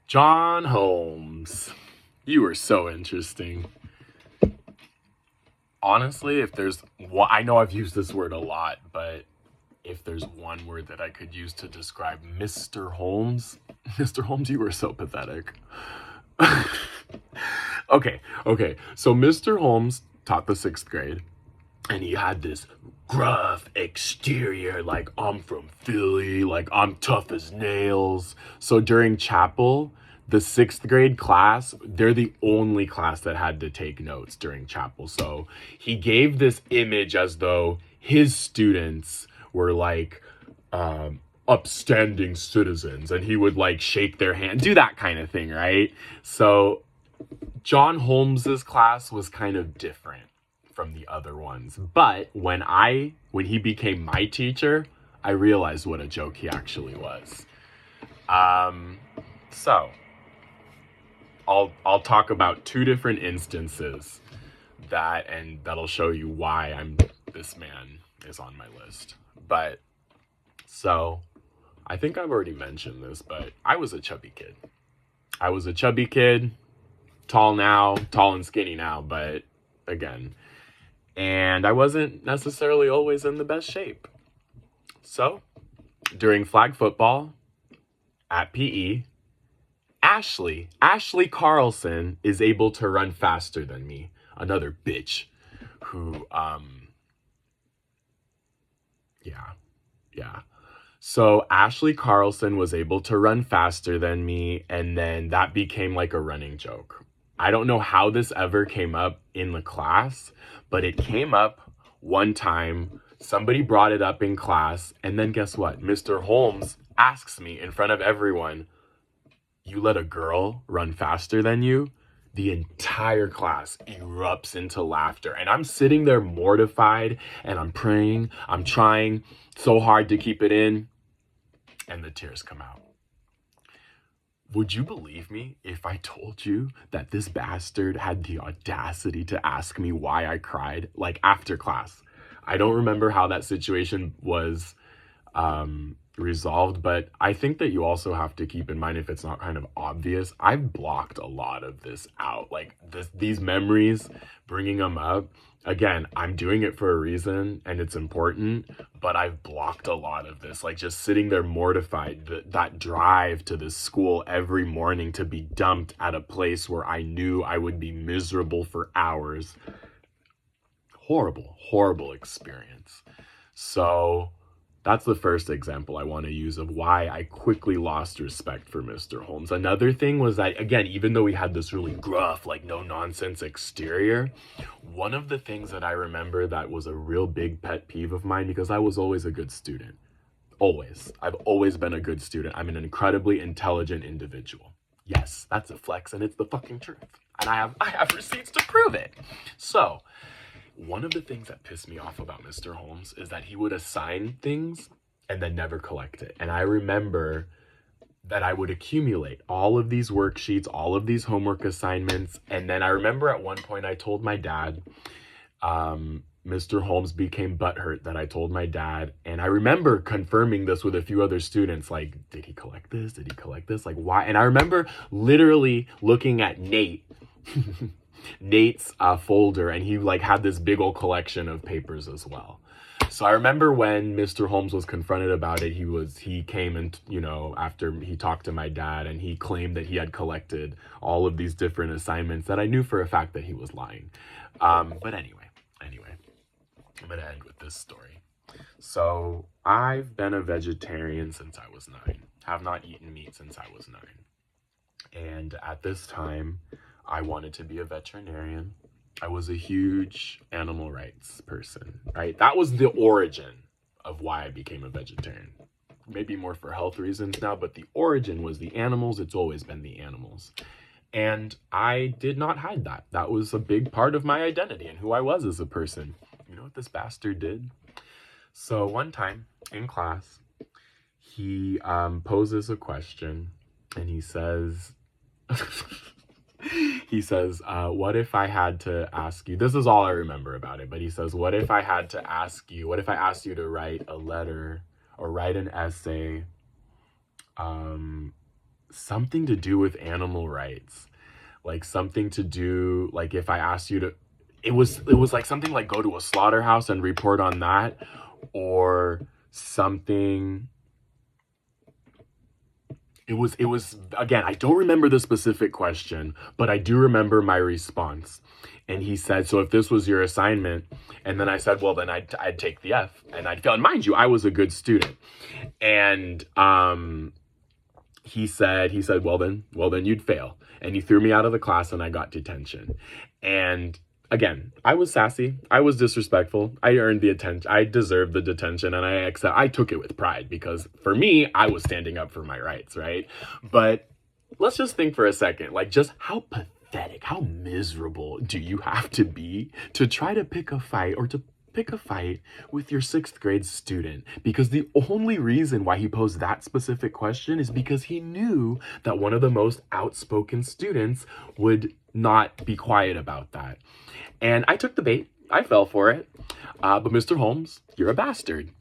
John Holmes, you were so interesting. Honestly, if there's one, I know I've used this word a lot, but if there's one word that I could use to describe Mr. Holmes, Mr. Holmes, you were so pathetic. Okay. So Mr. Holmes taught the sixth grade, and he had this gruff exterior, like, I'm from Philly, like, I'm tough as nails. So during chapel, the sixth grade class, they're the only class that had to take notes during chapel. So he gave this image as though his students were like upstanding citizens, and he would like shake their hand, do that kind of thing, right? So John Holmes's class was kind of different from the other ones. But when he became my teacher, I realized what a joke he actually was. So I'll talk about two different instances that'll show you why this man is on my list. But so I think I've already mentioned this, but I was a chubby kid. Tall and skinny now, but again, and I wasn't necessarily always in the best shape. So, during flag football at PE, Ashley Carlson is able to run faster than me. Another bitch who, yeah. So Ashley Carlson was able to run faster than me, and then that became like a running joke. I don't know how this ever came up in the class, but it came up one time. Somebody brought it up in class, and then guess what? Mr. Holmes asks me in front of everyone, "You let a girl run faster than you?" The entire class erupts into laughter, and I'm sitting there mortified, and I'm praying, I'm trying so hard to keep it in, and the tears come out. Would you believe me if I told you that this bastard had the audacity to ask me why I cried, like after class? I don't remember how that situation was resolved, but I think that you also have to keep in mind, if it's not kind of obvious, I've blocked a lot of this out. Like these memories, bringing them up, again, I'm doing it for a reason and it's important, but I've blocked a lot of this. Like just sitting there mortified, that drive to this school every morning to be dumped at a place where I knew I would be miserable for hours. Horrible experience. So that's the first example I want to use of why I quickly lost respect for Mr. Holmes. Another thing was that, again, even though we had this really gruff, like no nonsense exterior, one of the things that I remember that was a real big pet peeve of mine, because I was always a good student. Always. I've always been a good student. I'm an incredibly intelligent individual. Yes, that's a flex, and it's the fucking truth. And I have receipts to prove it. So one of the things that pissed me off about Mr. Holmes is that he would assign things and then never collect it. And I remember that I would accumulate all of these worksheets, all of these homework assignments. And then I remember at one point I told my dad, Mr. Holmes became butthurt that I told my dad. And I remember confirming this with a few other students, like, did he collect this? Did he collect this? Like, why? And I remember literally looking at Nate's folder, and he like had this big old collection of papers as well. So I remember when Mr. Holmes was confronted about it, he came and, after he talked to my dad, and he claimed that he had collected all of these different assignments that I knew for a fact that he was lying. But anyway, I'm going to end with this story. So I've been a vegetarian since I was 9, have not eaten meat since I was 9. And at this time, I wanted to be a veterinarian. I was a huge animal rights person, right? That was the origin of why I became a vegetarian. Maybe more for health reasons now, but the origin was the animals. It's always been the animals. And I did not hide that. That was a big part of my identity and who I was as a person. You know what this bastard did? So one time in class, he poses a question, and he says, what if I had to ask you, this is all I remember about it, but he says, what if I asked you to write a letter or write an essay something to do with animal rights. Like something to do, like if I asked you to, it was like something like go to a slaughterhouse and report on that, or something. It was again, I don't remember the specific question, but I do remember my response. And he said, so if this was your assignment, and then I said, well, then I'd take the F and I'd fail. And mind you, I was a good student. And he said, well then you'd fail. And he threw me out of the class and I got detention. And again, I was sassy. I was disrespectful. I earned the attention. I deserved the detention, and I took it with pride, because for me, I was standing up for my rights, right? But let's just think for a second, like, just how pathetic, how miserable do you have to be to try to pick a fight, or to pick a fight with your 6th grade student, because the only reason why he posed that specific question is because he knew that one of the most outspoken students would not be quiet about that. And I took the bait. I fell for it. But Mr. Holmes, you're a bastard.